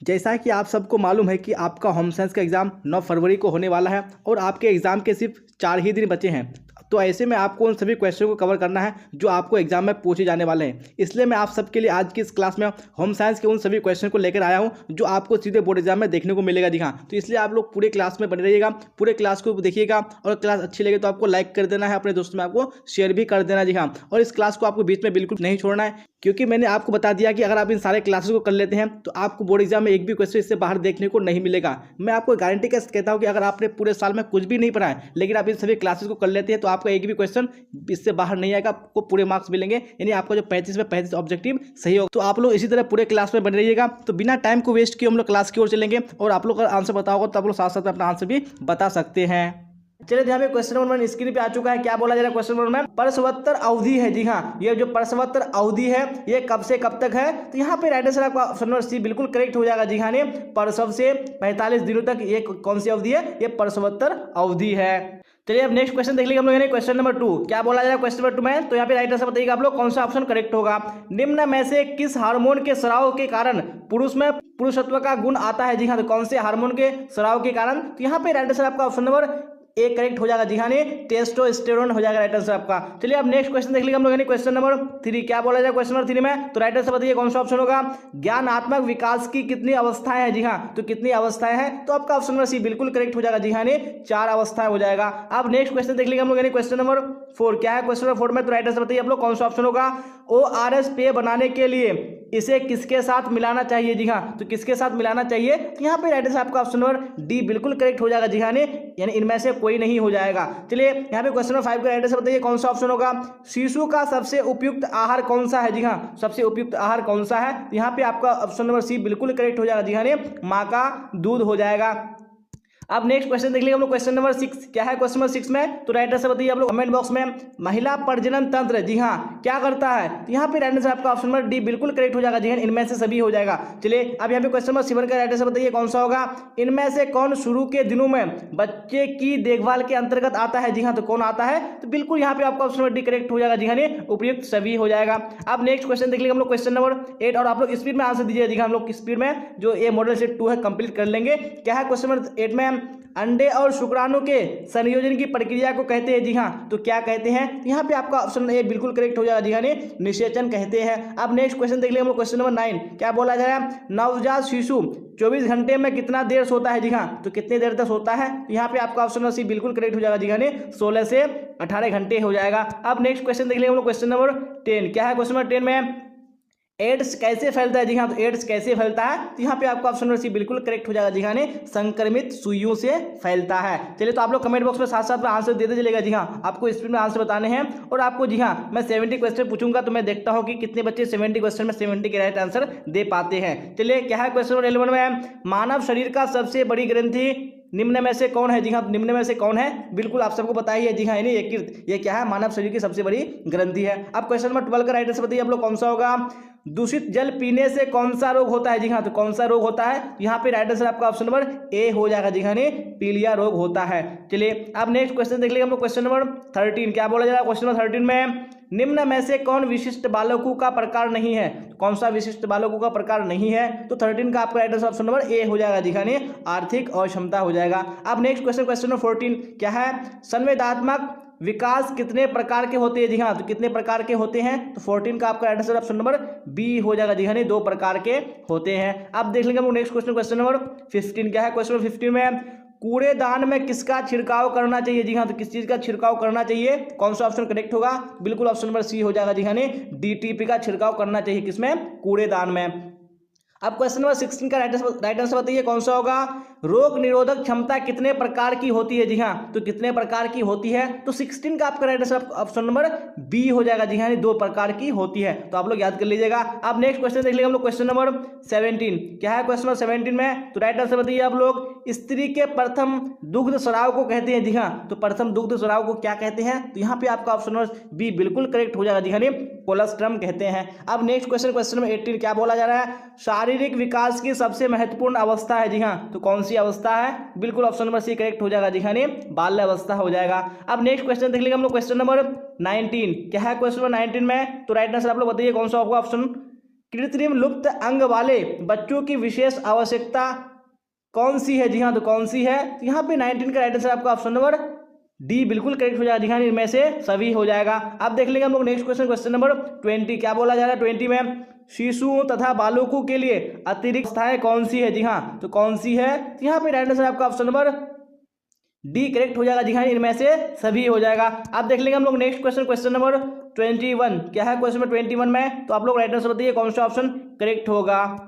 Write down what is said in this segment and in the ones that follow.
जैसा कि आप सबको मालूम है कि आपका होम साइंस का एग्ज़ाम 9 फरवरी को होने वाला है और आपके एग्ज़ाम के सिर्फ 4 ही दिन बचे हैं। तो ऐसे में आपको उन सभी क्वेश्चन को कवर करना है जो आपको एग्जाम में पूछे जाने वाले हैं। इसलिए मैं आप सबके लिए आज की इस क्लास में होम साइंस के उन सभी क्वेश्चन को लेकर आया हूं जो आपको सीधे बोर्ड एग्जाम में देखने को मिलेगा। जी हाँ, तो इसलिए आप लोग पूरे क्लास में बने रहिएगा, पूरे क्लास को देखिएगा और क्लास अच्छी लगे तो आपको लाइक कर देना है, अपने दोस्तों में आपको शेयर भी कर देना। जी हाँ, और इस क्लास को आपको बीच में बिल्कुल नहीं छोड़ना है, क्योंकि मैंने आपको बता दिया कि अगर आप इन सारे क्लासेस को कर लेते हैं तो आपको बोर्ड एग्जाम में एक भी क्वेश्चन इससे बाहर देखने को नहीं मिलेगा। मैं आपको गारंटी के साथ कहता हूं कि अगर आपने पूरे साल में कुछ भी नहीं पढ़ा है लेकिन आप इन सभी क्लासेस को कर लेते हैं तो आपका एक भी क्वेश्चन इससे बाहर नहीं आएगा, आपको पूरे मार्क्स मिलेंगे। यानी आपका जो 35 में 35 ऑब्जेक्टिव सही होगा। तो आप लोग इसी तरह पूरे क्लास में बने रहिएगा। तो बिना टाइम को वेस्ट किए हम लोग क्लास की ओर चलेंगे और आप लोग का आंसर पता होगा तो आप लोग साथ साथ अपना आंसर भी बता सकते हैं। चलिए यहाँ पे क्वेश्चन नंबर 1 स्क्रीन पे आ चुका है। क्या बोला जा रहा है क्वेश्चन नंबर में? प्रसवोत्तर अवधि है। जी हाँ, ये जो प्रसवोत्तर अवधि है ये कब से कब तक है? तो यहाँ पे राइट आंसर आपका ऑप्शन नंबर सी बिल्कुल करेक्ट हो जाएगा। जी हाँ, प्रसव से 45 दिनों तक ये कौन सी अवधि है? ये प्रसवोत्तर अवधि है। चलिए अब नेक्स्ट क्वेश्चन देख लीजिए हम लोग। क्वेश्चन नंबर 2 क्या बोला जा रहा है क्वेश्चन नंबर 2 में? तो यहाँ पे राइट आंसर बताइएगा आप लोग कौन सा ऑप्शन करेक्ट होगा। निम्न में से किस हार्मोन के स्राव के कारण पुरुष में पुरुषत्व का गुण आता है? जी हाँ, तो कौन से हार्मोन के स्राव के कारण? तो यहाँ पे राइट आंसर आपका ऑप्शन नंबर ए करेक्ट हो जाएगा। जी हाँ, टेस्टोस्टेरोन हो जाएगा राइट आंसर आपका। चलिए अब नेक्स्ट क्वेश्चन देख लीजिए हम लोग। क्वेश्चन नंबर 3 क्या बोला जाए क्वेश्चन नंबर 3 में? तो राइट आंसर बताइए कौन सा ऑप्शन होगा। ज्ञानात्मक विकास की कितनी अवस्थाएं हैं? जी हाँ, तो कितनी अवस्थाएं हैं? तो आपका ऑप्शन नंबर सी बिल्कुल करेक्ट हो जाएगा। जी हाँ, 4 अवस्थाएं हो जाएगा। अब नेक्स्ट क्वेश्चन देख लीजिए हम लोग। क्वेश्चन नंबर 4 क्या है क्वेश्चन नंबर 4 में? तो राइट आंसर बताइए आप लोग कौन सा ऑप्शन होगा। ORS पेय बनाने के लिए इसे किसके साथ मिलाना चाहिए? जी हाँ, तो किसके साथ मिलाना चाहिए? तो यहाँ पे राइट आंसर आपका ऑप्शन नंबर डी बिल्कुल करेक्ट हो जाएगा। जी हाँ, यानी इनमें से कोई नहीं हो जाएगा। चलिए यहाँ पे क्वेश्चन नंबर 5 का राइट आंसर बताइए कौन सा ऑप्शन होगा। शिशु का सबसे उपयुक्त आहार कौन सा है? जी हाँ, सबसे उपयुक्त आहार कौन सा है? यहाँ पे आपका ऑप्शन नंबर सी बिल्कुल करेक्ट हो जाएगा। जी हाँ, माँ का दूध हो जाएगा। अब नेक्स्ट क्वेश्चन देख लीजिए हम लोग। क्वेश्चन नंबर 6 क्या है क्वेश्चन नंबर 6 में? तो राइट आंसर बताइए आप लोग कमेंट बॉक्स में। महिला प्रजनन तंत्र जी हाँ क्या करता है? तो यहाँ पे राइट आंसर आपका ऑप्शन नंबर डी बिल्कुल करेक्ट हो जाएगा। जी हाँ, इनमें से सभी हो जाएगा। चलिए अब यहाँ पे क्वेश्चन नंबर 7 का राइट आंसर बताइए कौन सा होगा। इनमें से कौन शुरू के दिनों में बच्चे की देखभाल के अंतर्गत आता है? जी हाँ, तो कौन आता है? तो बिल्कुल यहाँ पे आपका ऑप्शन नंबर डी करेक्ट हो जाएगा। जी हाँ, उपयुक्त सभी हो जाएगा। अब नेक्स्ट क्वेश्चन देख लीजिए हम लोग। क्वेश्चन नंबर 8 और आप लोग स्पीड में आंसर दीजिए। जी हाँ, हम लोग स्पीड में जो ये मॉडल सेट 2 है कंप्लीट कर लेंगे। क्या है क्वेश्चन नंबर 8 में? अंडे और शुक्राणु के संयोजन की प्रक्रिया को कहते हैं। जी हाँ, तो क्या कहते हैं? यहाँ पे आपका ऑप्शन ए बिल्कुल करेक्ट हो जाएगा। जी हाँ, निषेचन कहते हैं। अब नेक्स्ट क्वेश्चन देख लिया हम लोग। क्वेश्चन नंबर 9 क्या बोला जा रहा है? नवजात शिशु 24 घंटे में कितना देर सोता है? जी हाँ, तो कितने देर तक सोता है? तो यहाँ पे आपका ऑप्शन सी बिल्कुल करेक्ट हो जाएगा। जी हाँ, 16 से 18 घंटे हो जाएगा। अब नेक्स्ट क्वेश्चन देख लिया हम लोग। क्वेश्चन नंबर 10 क्या है क्वेश्चन नंबर 10 में? एड्स कैसे फैलता है? जी हाँ, तो एड्स कैसे फैलता है? तो यहाँ पे आपका ऑप्शन नंबर सी बिल्कुल करेक्ट हो जाएगा। जी हाँ, संक्रमित सुइयों से फैलता है। चलिए तो आप लोग कमेंट बॉक्स में साथ साथ में आंसर देते चलेगा। जी हाँ, आपको स्पीड में आंसर बताने हैं और आपको जी हाँ मैं 70 क्वेश्चन पूछूंगा तो मैं देखता हूँ कि कितने बच्चे 70 क्वेश्चन में 70 के राइट आंसर दे पाते हैं। चलिए क्या है क्वेश्चन नंबर 11 में? मानव शरीर का सबसे बड़ी ग्रंथि निम्न में से कौन है? जी हाँ, निम्न में से कौन है? बिल्कुल आप सबको पता ही है। जी हाँ, यकृत। ये क्या है? मानव शरीर की सबसे बड़ी ग्रंथि है। अब क्वेश्चन नंबर 12 का राइट आंसर बताइए आप लोग कौन सा होगा। दूषित जल पीने से कौन सा रोग होता है? जी हाँ, तो कौन सा रोग होता है? यहाँ पे राइट आंसर आपका ऑप्शन नंबर ए हो जाएगा। जी हाँ, पीलिया रोग होता है। चलिए अब नेक्स्ट क्वेश्चन देख लेंगे हम लोग। क्वेश्चन नंबर 13 क्या बोला जा रहा है? क्वेश्चन नंबर 13 में निम्न में से कौन विशिष्ट बालकों का प्रकार नहीं है? कौन सा विशिष्ट बालकों का प्रकार नहीं है? तो 13 का आपका right answer option number A हो जाएगा। जी हाँ, आर्थिक अक्षमता हो जाएगा। अब नेक्स्ट क्वेश्चन क्वेश्चन नंबर 14 क्या है? संवेदनात्मक विकास कितने प्रकार के होते हैं? जी हाँ, तो कितने प्रकार के होते हैं? तो 14 का आपका right answer option number B हो जाएगा। जी हाँ, 2 प्रकार के होते हैं। अब देख लेंगे हम नेक्स्ट क्वेश्चन क्वेश्चन नंबर 15 क्या है? क्वेश्चन नंबर 15 में कूड़ेदान में किसका छिड़काव करना चाहिए? जी हाँ, तो किस चीज का छिड़काव करना चाहिए? कौन सा ऑप्शन करेक्ट होगा? बिल्कुल ऑप्शन नंबर सी हो जाएगा। जी हाँ, DTP का छिड़काव करना चाहिए किसमें? कूड़ेदान में। अब क्वेश्चन नंबर 16 का राइट आंसर बताइए कौन सा होगा। रोग निरोधक क्षमता कितने प्रकार की होती है? जी हाँ, तो कितने प्रकार की होती है? तो 16 का आपका right answer option number B हो जाएगा। जी हाँ, 2 प्रकार की होती है। तो आप लोग याद कर लीजिएगा। अब नेक्स्ट क्वेश्चन देख लेंगे हम लोग। क्वेश्चन नंबर 17 क्या है? क्वेश्चन नंबर 17 में तो राइट आंसर बताइए आप लोग। स्त्री के प्रथम दुग्ध स्राव को कहते हैं। जी हाँ, तो प्रथम दुग्ध स्राव को क्या कहते हैं? तो यहाँ पे आपका ऑप्शन नंबर बी बिल्कुल करेक्ट हो जाएगा। जी हाँ, कोलेस्ट्रम कहते हैं। अब नेक्स्ट क्वेश्चन क्वेश्चन नंबर 18 क्या बोला जा रहा है? शारीरिक विकास की सबसे महत्वपूर्ण अवस्था है। जी हाँ, तो कौन सी अवस्था है? बिल्कुल ऑप्शन नंबर सी करेक्ट हो जाएगा। जी हाँ, बाल्य अवस्था हो जाएगा। अब नेक्स्ट क्वेश्चन देख लेंगे हम लोग। क्वेश्चन नंबर 19 क्या है? क्वेश्चन नंबर 19 में तो राइट आंसर आप लोग बताइए कौन सा होगा ऑप्शन। कृत्रिम लुप्त अंग वाले बच्चों की विशेष आवश्यकता कौन सी है? जी हाँ, तो कौन सी है? तो यहाँ पे 19 का राइट आंसर आपका ऑप्शन नंबर डी बिल्कुल करेक्ट हो जाएगा। जी हाँ, इनमें से सभी हो जाएगा। अब देख लेंगे हम लोग नेक्स्ट क्वेश्चन, क्वेश्चन नंबर 20। क्या बोला जा रहा है 20 में? शिशुओं तथा बालकों के लिए अतिरिक्त व्यवस्थाएं कौन सी है? जी हाँ, तो कौन सी है? तो यहाँ पे राइट आंसर आपका ऑप्शन नंबर डी करेक्ट हो जाएगा। जी हाँ, इनमें से सभी हो जाएगा। अब देख लेंगे हम लोग नेक्स्ट क्वेश्चन, क्वेश्चन नंबर 21। क्या है क्वेश्चन नंबर 21 में? तो आप लोग राइट आंसर बताइए कौन सा ऑप्शन करेक्ट होगा।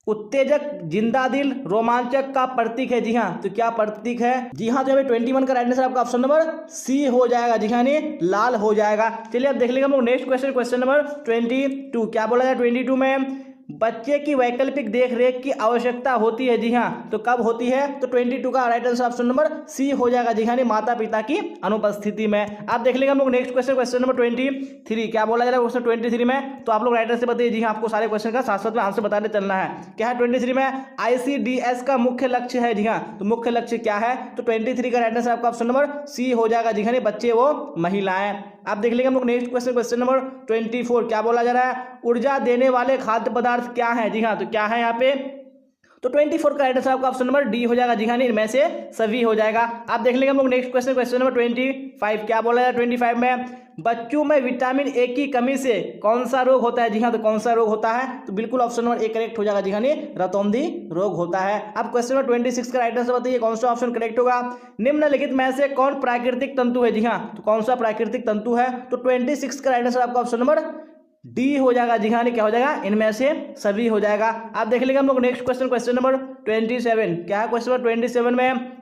उत्तेजक जिंदा दिल रोमांचक का प्रतीक है। जी हाँ, तो क्या प्रतीक है? जी हाँ, तो यहाँ पे 21 का राइट आंसर आपका ऑप्शन नंबर सी हो जाएगा। जी हाँ, लाल हो जाएगा। चलिए अब देख लेंगे हम लोग नेक्स्ट क्वेश्चन, क्वेश्चन नंबर 22। क्या बोला जाए 22 में? बच्चे की वैकल्पिक देखरेख की आवश्यकता होती है। जी हाँ, तो कब होती है? तो 22 का right answer option number C हो जाएगा। जी हाँ, माता पिता की अनुपस्थिति में। आप देख लेंगे हम लोग नेक्स्ट क्वेश्चन, क्वेश्चन नंबर 23। क्या बोला जा रहा है क्वेश्चन 23 में? तो आप लोग राइट आंसर बताइए। जी हाँ, आपको सारे क्वेश्चन का साथ साथ में आंसर बताने चलना है। क्या है 23 में? ICDS का मुख्य लक्ष्य है। जी हाँ, तो मुख्य लक्ष्य क्या है? तो 23 का राइट आंसर आपका ऑप्शन नंबर सी हो जाएगा। जी हाँ, बच्चे वो महिलाएं। आप देख लेंगे हम लोग नेक्स्ट क्वेश्चन, क्वेश्चन नंबर 24। क्या बोला जा रहा है? ऊर्जा देने वाले खाद्य पदार्थ क्या है? जी हाँ, तो क्या है यहाँ पे? तो 24 का राइट आंसर आपका ऑप्शन नंबर डी हो जाएगा। जी हाँ, इनमें से सभी हो जाएगा। आप देख लेंगे हम लोग नेक्स्ट क्वेश्चन, क्वेश्चन नंबर 25। क्या बोला जाए 25 में? बच्चों में विटामिन ए की कमी से कौन सा रोग होता है? जी हाँ, तो कौन सा रोग होता है? तो बिल्कुल ऑप्शन नंबर ए करेक्ट हो जाएगा। जी हाँ, रतौंधी रोग होता है। अब क्वेश्चन नंबर 26 का राइट आंसर बताइए कौन सा ऑप्शन करेक्ट होगा। निम्नलिखित में से कौन प्राकृतिक तंतु है? जी हाँ, तो कौन सा प्राकृतिक तंतु है? तो 26 का राइट आंसर आपका ऑप्शन नंबर डी हो जाएगा। जी हाँ, क्या हो जाएगा? इनमें से सभी हो जाएगा। आप देख लेंगे हम लोग नेक्स्ट क्वेश्चन, क्वेश्चन नंबर 27। क्या है क्वेश्चन नंबर 27 में?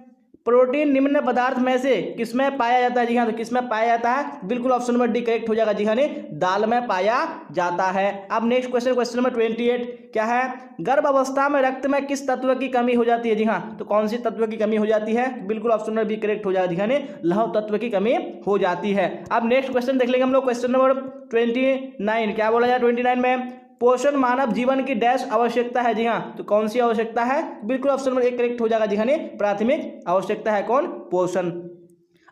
प्रोटीन निम्न पदार्थ में से किसमें पाया जाता है? जी हाँ, तो किसमें पाया जाता है? बिल्कुल ऑप्शन नंबर डी करेक्ट हो जाएगा। जी हाँ, दाल में पाया जाता है। अब नेक्स्ट क्वेश्चन, क्वेश्चन नंबर 28। क्या है? गर्भ अवस्था में रक्त में किस तत्व की कमी हो जाती है? जी हाँ, तो कौन सी तत्व की कमी हो जाती है? बिल्कुल ऑप्शन नंबर बी करेक्ट हो जाएगा। जी हाँ, लौह तत्व की कमी हो जाती है। अब नेक्स्ट क्वेश्चन देख लेंगे हम लोग क्वेश्चन नंबर 29। क्या बोला जाए 29 में? पोषण मानव जीवन की डैश आवश्यकता है। जी हाँ, तो कौन सी आवश्यकता है? बिल्कुल ऑप्शन नंबर एक करेक्ट हो जाएगा। जी हाँ, प्राथमिक आवश्यकता है कौन? पोषण।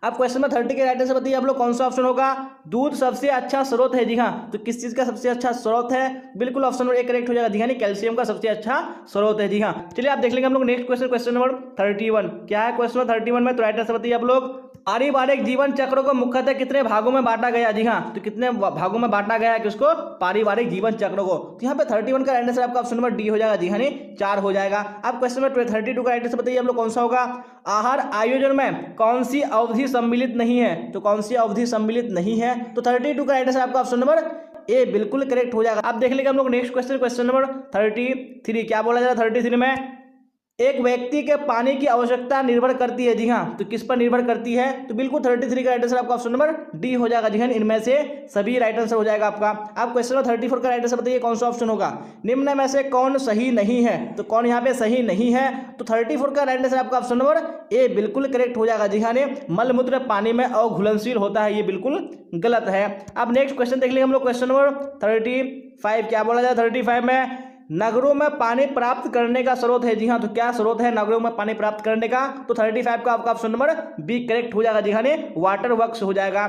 अब क्वेश्चन नंबर 30 के राइट आंसर बताइए आप लोग कौन सा ऑप्शन होगा। दूध सबसे अच्छा स्रोत है। जी हाँ, तो किस चीज का सबसे अच्छा स्रोत है? बिल्कुल ऑप्शन नंबर एक करेक्ट हो जाएगा। जी हाँ, कैल्शियम का सबसे अच्छा स्रोत है। जी हाँ, चलिए आप देख लेंगे हम लोग नेक्स्ट क्वेश्चन, क्वेश्चन नंबर 31। क्या है क्वेश्चन नंबर 31 में? तो राइट आंसर बताइए आप लोग। पारिवारिक जीवन चक्र को मुख्यतः कितने भागों में बांटा गया? जी हाँ, तो कितने भागों में बांटा गया है किसको? पारिवारिक जीवन चक्र को। तो यहाँ पे 31 का राइट आंसर आपका ऑप्शन नंबर डी हो जाएगा। जी हाँ, 4 हो जाएगा। अब क्वेश्चन नंबर 32 का राइट आंसर बताइए आप लोग कौन सा होगा। आहार आयोजन में कौन सी अवधि सम्मिलित नहीं है? तो कौन सी अवधि सम्मिलित नहीं है? तो 32 का राइट आंसर आपका ऑप्शन नंबर ए बिल्कुल करेक्ट हो जाएगा। अब देख लेंगे हम लोग नेक्स्ट क्वेश्चन, क्वेश्चन नंबर 33। क्या बोला जा रहा है 33 में? एक व्यक्ति के पानी की आवश्यकता निर्भर करती है। जी हाँ, तो किस पर निर्भर करती है? तो बिल्कुल 33 का राइट आंसर आपका ऑप्शन नंबर डी हो जाएगा। जी हाँ, इनमें से सभी राइट आंसर हो जाएगा आपका। आप क्वेश्चन नंबर 34 का राइट आंसर बताइए कौन सा ऑप्शन होगा। निम्न में से कौन सही नहीं है? तो कौन यहाँ पे सही नहीं है? तो 34 का राइट आंसर आपका ऑप्शन नंबर ए बिल्कुल करेक्ट हो जाएगा। जी हाँ, मलमूत्र पानी में अघुलनशील होता है, ये बिल्कुल गलत है। अब नेक्स्ट क्वेश्चन देख लेंगे हम लोग क्वेश्चन नंबर 35। क्या बोला जाए 35 में? नगरों में पानी प्राप्त करने का स्रोत है। जी हाँ, तो क्या स्रोत है नगरों में पानी प्राप्त करने का? तो 35 का आपका ऑप्शन नंबर बी करेक्ट हो जाएगा। जी हाँ, वाटर वर्क्स हो जाएगा।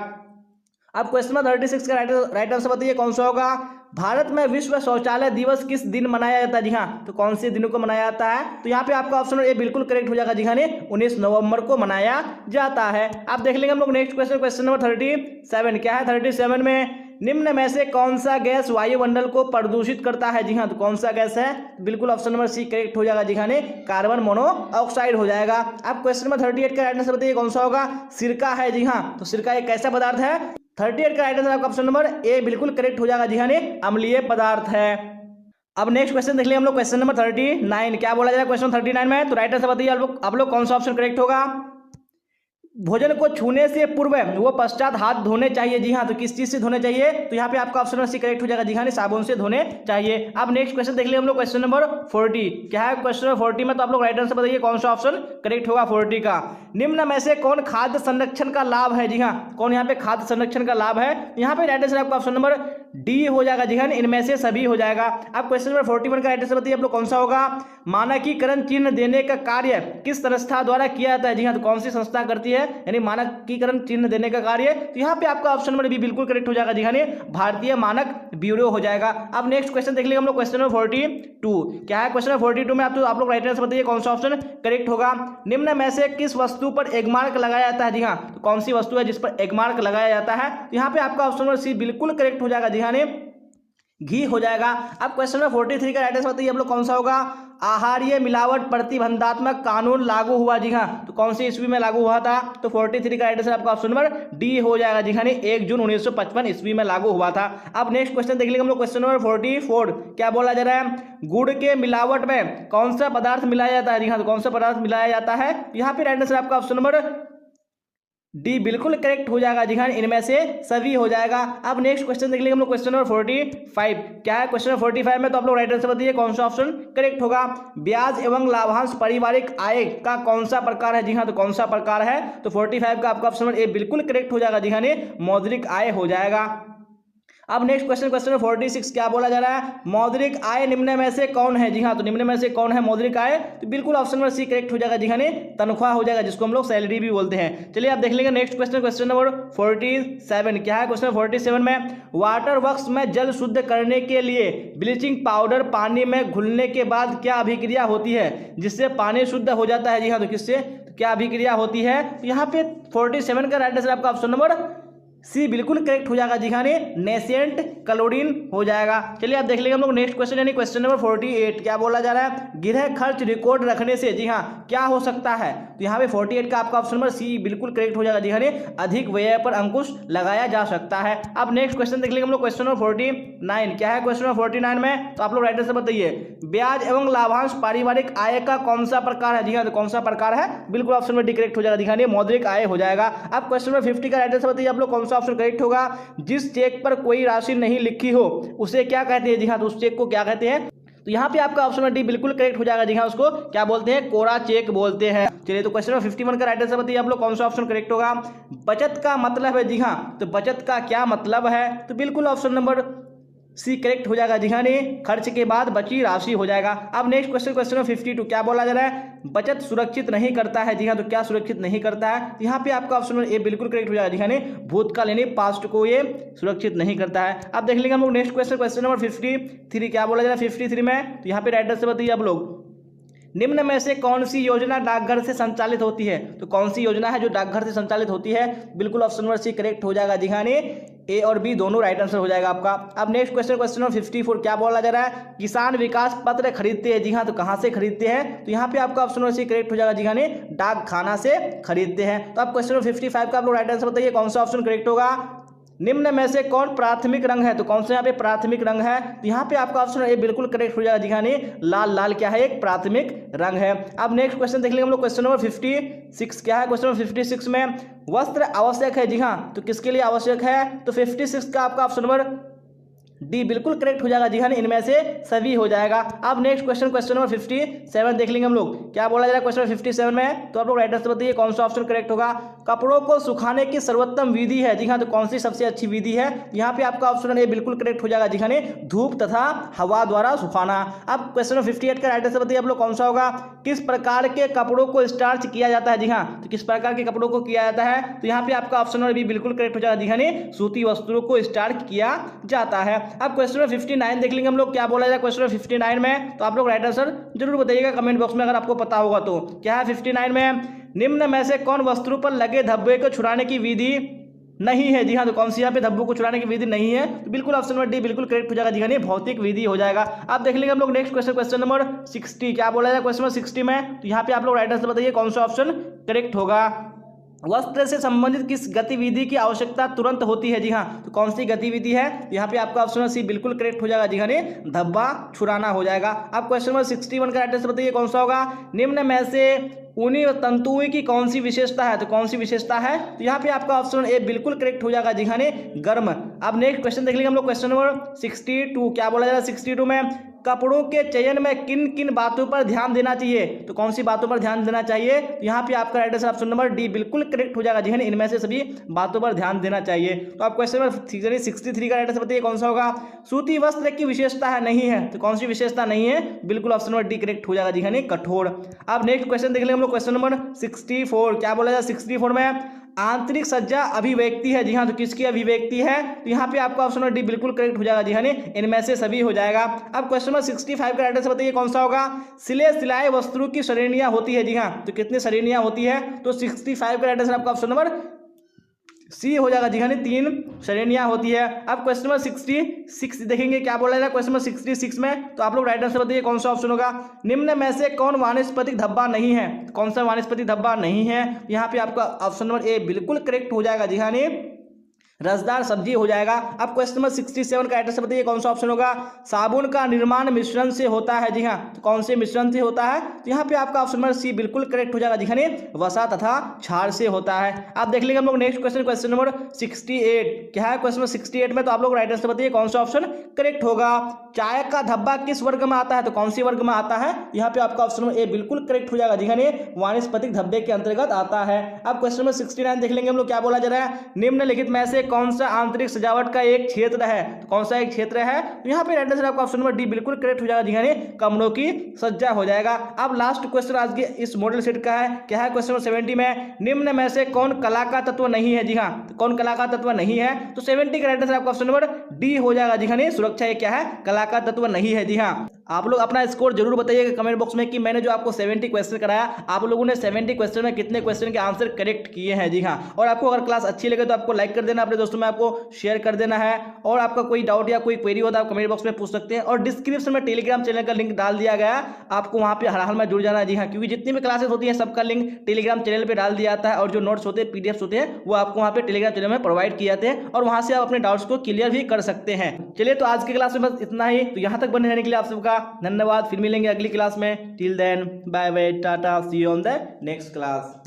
अब क्वेश्चन नंबर 36 का राइट आंसर बताइए कौन सा होगा। भारत में विश्व शौचालय दिवस किस दिन मनाया जाता है? जी हाँ, तो कौन से दिनों को मनाया जाता है? तो यहाँ पे आपका ऑप्शन ए बिल्कुल करेक्ट हो जाएगा। जी हाँ, 19 नवंबर को मनाया जाता है। आप देख लेंगे हम लोग नेक्स्ट क्वेश्चन, क्वेश्चन नंबर 37। क्या है 37 में? निम्न में से कौन सा गैस वायुमंडल को प्रदूषित करता है? जी हाँ, तो कौन सा गैस है? बिल्कुल ऑप्शन नंबर सी करेक्ट हो जाएगा। जी हाँ, कार्बन मोनोऑक्साइड हो जाएगा। अब क्वेश्चन नंबर 38 का राइट आंसर बताइए कौन सा होगा। सिरका है। जी हाँ, तो सिरका एक कैसा पदार्थ है? 38 का राइट आंसर आपका ऑप्शन नंबर ए बिल्कुल करेक्ट हो जाएगा। जी हाँ, अम्लीय पदार्थ है। अब नेक्स्ट क्वेश्चन देख लिया हम लोग क्वेश्चन नंबर 39। क्या बोला जाएगा क्वेश्चन 39 में? तो राइट आंसर बताइए आप लोग कौन सा ऑप्शन करेक्ट होगा। भोजन को छूने से पूर्व वो पश्चात हाथ धोने चाहिए। जी हाँ, तो किस चीज से धोने चाहिए? तो यहाँ पे आपका ऑप्शन सी करेक्ट हो जाएगा। जी हाँ, साबुन से धोने चाहिए। अब नेक्स्ट क्वेश्चन देख लिया हम लोग क्वेश्चन नंबर 40। क्या है क्वेश्चन नंबर 40 में? तो आप लोग राइट आंसर बताइए कौन सा ऑप्शन करेक्ट होगा 40 का। निम्न में से कौन खाद्य संरक्षण का लाभ है? जी हाँ, कौन यहाँ पे खाद्य संरक्षण का लाभ है? यहाँ पे राइट आंसर आपका ऑप्शन नंबर डी हो जाएगा। जी हाँ, इनमें से सभी हो जाएगा। अब क्वेश्चन नंबर 41 का राइट आंसर बताइए आप लोग कौन सा होगा। मानकीकरण चिन्ह देने का कार्य किस संस्था द्वारा किया जाता है? जी हाँ, तो कौन सी संस्था करती है? यानी मानकीकरण चिन्ह देने का कार्य। तो यहाँ पे आपका ऑप्शन नंबर बी बिल्कुल करेक्ट हो जाएगा जी हाँ, भारतीय मानक ब्यूरो हो जाएगा। अब नेक्स्ट क्वेश्चन देख लेंगे हम लोग, क्वेश्चन नंबर 42 क्या है। क्वेश्चन नंबर 42 में आप लोग राइट आंसर बताइए कौन सा ऑप्शन करेक्ट होगा। निम्न में से किस वस्तु पर एग मार्क लगाया जाता है जी हाँ, तो कौन सी वस्तु है जिस पर एग मार्क लगाया जाता है। तो यहाँ पे आपका ऑप्शन नंबर सी बिल्कुल करेक्ट हो जाएगा जी हाँ, घी हो जाएगा। अब क्वेश्चन नंबर 43 का राइट आंसर बताइए आप लोग कौन सा होगा। आहारीय मिलावट प्रतिबंधात्मक कानून लागू हुआ जी हाँ, तो कौन सी ईस्वी में लागू हुआ था। तो 43 का राइट आंसर आपका ऑप्शन नंबर डी हो जाएगा जी हाँ, 1 जून 1955 ईस्वी में लागू हुआ था। अब नेक्स्ट क्वेश्चन देख लेंगे हम लोग, क्वेश्चन नंबर 44 क्या बोला जा रहा है। गुड़ के मिलावट में कौन सा पदार्थ मिलाया जाता है जी हाँ, तो कौन सा पदार्थ मिलाया जाता है। यहाँ पे राइट आंसर आपका ऑप्शन नंबर डी बिल्कुल करेक्ट हो जाएगा जी हाँ, इनमें से सभी हो जाएगा। अब नेक्स्ट क्वेश्चन देख लेंगे हम लोग, क्वेश्चन नंबर 45 क्या है। क्वेश्चन नंबर 45 में तो आप लोग राइट आंसर बताइए कौन सा ऑप्शन करेक्ट होगा। ब्याज एवं लाभांश पारिवारिक आय का कौन सा प्रकार है जी हाँ, तो कौन सा प्रकार है। तो 45 का आपका ऑप्शन नंबर ए बिल्कुल करेक्ट हो जाएगा जी हाँ, मौद्रिक आय हो जाएगा। अब नेक्स्ट क्वेश्चन, क्वेश्चन नंबर 46 क्या बोला जा रहा है। मौद्रिक आय निम्न में से कौन है जी हाँ, तो निम्न में से कौन है मौद्रिक आय। तो बिल्कुल ऑप्शन नंबर सी करेक्ट हो जाएगा जी हाँ, तनख्वाह हो जाएगा, जिसको हम लोग सैलरी भी बोलते हैं। चलिए आप देख लेंगे नेक्स्ट क्वेश्चन, क्वेश्चन नंबर 47 क्या है। क्वेश्चन नंबर 47 में वाटर वर्क्स में जल शुद्ध करने के लिए ब्लीचिंग पाउडर पानी में घुलने के बाद क्या अभिक्रिया होती है जिससे पानी शुद्ध हो जाता है जी हाँ, तो किससे क्या अभिक्रिया होती है। तो यहाँ पे 47 का राइट आंसर आपका ऑप्शन नंबर सी बिल्कुल करेक्ट हो जाएगा जी हाँ, नेसेंट क्लोरीन हो जाएगा। चलिए आप देख लेंगे हम लोग नेक्स्ट क्वेश्चन, यानी क्वेश्चन नंबर 48 क्या बोला जा रहा है। गृह खर्च रिकॉर्ड रखने से जी हाँ क्या हो सकता है। तो यहाँ पे 48 का आपका ऑप्शन नंबर सी बिल्कुल करेक्ट हो जाएगा जी हाँ, अधिक व्यय पर अंकुश लगाया जा सकता है। अब नेक्स्ट क्वेश्चन देख लेंगे हम लोग, क्वेश्चन नंबर 49 क्या है। क्वेश्चन नंबर 49 में तो आप लोग राइट आंसर बताइए। ब्याज एवं लाभांश पारिवारिक आय का कौन सा प्रकार है जी हाँ, तो कौन सा प्रकार है। बिल्कुल ऑप्शन नंबर डी करेक्ट हो जाएगा जी हाँ, मौद्रिक आय हो जाएगा। अब क्वेश्चन नंबर 50 का राइट आंसर बताइए आप लोग कौन सा ऑप्शन करेक्ट होगा। जिस चेक पर कोई राशि नहीं लिखी हो उसे क्या कहते हैं जी हाँ, तो उस चेक को क्या कहते हैं। तो यहाँ पे आपका ऑप्शन डी बिल्कुल करेक्ट हो जाएगा जी हाँ, उसको क्या बोलते हैं, कोरा चेक बोलते हैं। चलिए तो क्वेश्चन नंबर 51 का राइट आंसर बताइए आप लोग कौन सा ऑप्शन करेक्ट होगा। बचत का मतलब है जी हाँ, तो बचत का क्या मतलब है। तो बिल्कुल ऑप्शन नंबर सी करेक्ट हो जाएगा जी हाँ, खर्च के बाद बची राशि हो जाएगा। अब नेक्स्ट क्वेश्चन, क्वेश्चन नंबर 52 क्या बोला जा रहा है। बचत सुरक्षित नहीं करता है जी हाँ, तो क्या सुरक्षित नहीं करता है। तो यहाँ पे आपका ऑप्शन नंबर ए बिल्कुल करेक्ट हो जाएगा जी हाँ, भूतकाल यानी पास्ट को ये सुरक्षित नहीं करता है। अब देख लेंगे हम लोग नेक्स्ट क्वेश्चन, क्वेश्चन नंबर 53 क्या बोला जा रहा है 53 में। तो यहाँ पे राइट आंसर बताइए आप लोग। निम्न में से कौन सी योजना डाकघर से संचालित होती है। तो कौन सी योजना है जो डाकघर से संचालित होती है। बिल्कुल ऑप्शन नंबर सी करेक्ट हो जाएगा जी हाँ, ए और बी दोनों राइट आंसर हो जाएगा आपका। अब नेक्स्ट क्वेश्चन, क्वेश्चन नंबर 54 क्या बोला जा रहा है। किसान विकास पत्र खरीदते हैं जी हाँ, तो कहाँ से खरीदते हैं। तो यहाँ पे आपका ऑप्शन नंबर सी करेक्ट हो जाएगा जी हाँ, डाक खाना से खरीदते हैं। तो आप क्वेश्चन नंबर 55 का आप लोग राइट आंसर बताइए कौन सा ऑप्शन करेक्ट होगा। निम्न में से कौन प्राथमिक रंग है। तो कौन सा यहाँ पे प्राथमिक रंग है। तो यहाँ पे आपका ऑप्शन ए बिल्कुल करेक्ट हो जाएगा जी हाँ, लाल लाल क्या है, एक प्राथमिक रंग है। अब नेक्स्ट क्वेश्चन देख लेंगे हम लोग, क्वेश्चन नंबर 56 क्या है। क्वेश्चन नंबर 56 में वस्त्र आवश्यक है जी हाँ, तो किसके लिए आवश्यक है। तो 56 का आपका ऑप्शन नंबर डी बिल्कुल करेक्ट हो जाएगा जी हाँ, इनमें से सभी हो जाएगा। अब नेक्स्ट क्वेश्चन, क्वेश्चन नंबर 57 देख लेंगे हम लोग क्या बोला जा रहा है क्वेश्चन नंबर 57 में। तो आप लोग राइट आंसर बताइए कौन सा ऑप्शन करेक्ट होगा। कपड़ों को सुखाने की सर्वोत्तम विधि है जी हाँ, तो कौन सी सबसे अच्छी विधि है। यहाँ पे आपका ऑप्शन ए बिल्कुल करेक्ट हो जाएगा जी हाँ, धूप तथा हवा द्वारा सुखाना। अब क्वेश्चन नंबर 58 का राइट आंसर बताइए आप लोग कौन सा होगा। किस प्रकार के कपड़ों को स्टार्च किया जाता है जी हाँ, तो किस प्रकार के कपड़ों को किया जाता है। तो यहाँ पे आपका ऑप्शन नंबर बी बिल्कुल करेक्ट हो जाएगा जी हाँ, सूती वस्त्रों को स्टार्च किया जाता है। अब क्वेश्चन नंबर 59 देख लेंगे हम लोग क्या बोला जाए क्वेश्चन नंबर 59 में। तो आप लोग राइट आंसर जरूर बताइएगा कमेंट बॉक्स में अगर आपको पता होगा तो। क्या है 59 में। निम्न में से कौन वस्त्रों पर लगे धब्बे को छुड़ाने की विधि नहीं है जी हाँ, तो कौन सी यहाँ पे धब्बों को छुड़ाने की विधि नहीं है। तो बिल्कुल ऑप्शन नंबर डी बिल्कुल करेक्ट हो जाएगा जी हाँ, भौतिक विधि हो जाएगा। आप देख लेंगे हम लोग नेक्स्ट क्वेश्चन, क्वेश्चन नंबर 60 क्या बोला जाए क्वेश्चन नंबर 60 में। तो यहाँ पे आप लोग राइट आंसर बताइए कौन सा ऑप्शन करेक्ट होगा। वस्त्र से संबंधित किस गतिविधि की आवश्यकता तुरंत होती है जी हाँ, तो कौन सी गतिविधि है। तो यहाँ पे आपका ऑप्शन सी बिल्कुल करेक्ट हो जाएगा जी हाँ, धब्बा छुड़ाना हो जाएगा। अब क्वेश्चन नंबर 61 का राइट आंसर बताइए कौन सा होगा। निम्न में से ऊनी तंतुओं की कौन सी विशेषता है, तो कौन सी विशेषता है। तो यहाँ पे आपका ऑप्शन ए बिल्कुल करेक्ट हो जाएगा जी हाँ, गर्म। अब नेक्स्ट क्वेश्चन देख लेंगे हम लोग क्वेश्चन नंबर 62 क्या बोला जा रहा है 62 में। कपड़ों के चयन में किन किन बातों पर ध्यान देना चाहिए? तो कौन सी बातों पर ध्यान देना चाहिए? तो यहाँ पे आपका right answer option number D बिल्कुल करेक्ट हो जाएगा जी है ना, इनमें से सभी बातों पर ध्यान देना चाहिए। तो आप क्वेश्चन नंबर 63 का राइट आंसर बताइए कौन सा होगा? सूती वस्त्र की विशेषता है नहीं है, तो कौन सी विशेषता नहीं है? बिल्कुल ऑप्शन नंबर डी करेक्ट हो जाएगा जी है ना, कठोर। अब नेक्स्ट क्वेश्चन देख लेंगे हम लोग, क्वेश्चन नंबर 64। क्या बोला जाए 64 में? आंतरिक सज्जा अभिव्यक्ति है, जी हाँ, तो किसकी अभिव्यक्ति है? तो यहाँ पे आपका ऑप्शन नंबर डी बिल्कुल करेक्ट हो जाएगा जी हाँ, इनमें से सभी हो जाएगा। अब क्वेश्चन नंबर 65 का राइट आंसर बताइए कौन सा होगा? सिले सिलाए वस्त्रों की श्रेणियां होती है, जी हाँ, तो कितनी श्रेणियां होती है? तो 65 का राइट आंसर आपका ऑप्शन नंबर सी हो जाएगा जी हाँ, 3 श्रेणियां होती है। अब क्वेश्चन नंबर 66 देखेंगे क्या बोला है क्वेश्चन नंबर 66 में, तो आप लोग राइट आंसर बताइए कौन सा ऑप्शन होगा? निम्न में से कौन वानस्पतिक धब्बा नहीं है? कौन सा वानस्पतिक धब्बा नहीं है? यहाँ पे आपका ऑप्शन नंबर ए बिल्कुल करेक्ट हो जाएगा जी हाँ, रसदार सब्जी हो जाएगा। अब क्वेश्चन नंबर 67 का एड्रेस बताइए कौन सा ऑप्शन होगा? साबुन का निर्माण मिश्रण से होता है, जी हाँ, तो कौन से मिश्रण से होता है? तो यहाँ पे आपका ऑप्शन नंबर सी बिल्कुल करेक्ट हो जाएगा जी हाँ, वसा तथा क्षार से होता है। आप देख लेंगे हम लोग नेक्स्ट क्वेश्चन, क्वेश्चन नंबर 68 क्या है? क्वेश्चन नंबर 68 में तो आप लोग राइट आंसर बताइए कौन सा ऑप्शन करेक्ट होगा? चाय का धब्बा किस वर्ग में आता है? तो कौन सी वर्ग में आता है? यहाँ पे आपका ऑप्शन नंबर ए बिल्कुल करेक्ट हो जाएगा जी हाँ, वानस्पतिक धब्बे के अंतर्गत आता है। अब क्वेश्चन नंबर 69 देख लेंगे हम लोग, क्या बोला जा रहा है? निम्नलिखित में से कौन सा आंतरिक सजावट का एक क्षेत्र है? तो कौन सा एक क्षेत्र है? तो यहाँ पे राइट आंसर आपका ऑप्शन नंबर डी बिल्कुल करेक्ट हो जाएगा जी हाँ, कमरों की सज्जा हो जाएगा। अब लास्ट क्वेश्चन आज के इस मॉडल सेट का है, क्या है? क्वेश्चन नंबर 70 में निम्न में से कौन कला का तत्व नहीं है? जी हाँ, तो कौन कला का तत्व नहीं है? तो 70 का राइट आंसर आपका ऑप्शन नंबर डी हो जाएगा जी हाँ, सुरक्षा ये क्या है? कला का तत्व नहीं है। जी हाँ, आप लोग अपना स्कोर जरूर बताइएगा कमेंट बॉक्स में कि मैंने जो आपको 70 क्वेश्चन कराया, आप लोगों ने 70 क्वेश्चन में कितने क्वेश्चन के आंसर करेक्ट किए हैं। जी हाँ, और आपको अगर क्लास अच्छी लगे तो आपको लाइक कर देना, अपने दोस्तों में आपको शेयर कर देना है, और आपका कोई डाउट या कोई क्वेरी होता है आप कमेंट बॉक्स में पूछ सकते हैं। और डिस्क्रिप्शन में टेलीग्राम चैनल का लिंक डाल दिया गया, आपको वहाँ पे हर हाल में जुड़ जाना है। जी हाँ, क्योंकि जितनी भी क्लासेस होती हैं सबका लिंक टेलीग्राम चैनल पर डाल दिया जाता है, और जो नोट्स होते हैं पीडीएफ होते हैं वो आपको वहाँ पे टेलीग्राम चैनल में प्रोवाइड किए जाते हैं, और वहाँ से आप अपने डाउट्स को क्लियर भी कर सकते हैं। चलिए, तो आज की क्लास में बस इतना ही। तो यहाँ तक बने रहने के लिए आप सबका धन्यवाद। फिर मिलेंगे अगली क्लास में। Till then bye bye, tata, see you on the next class.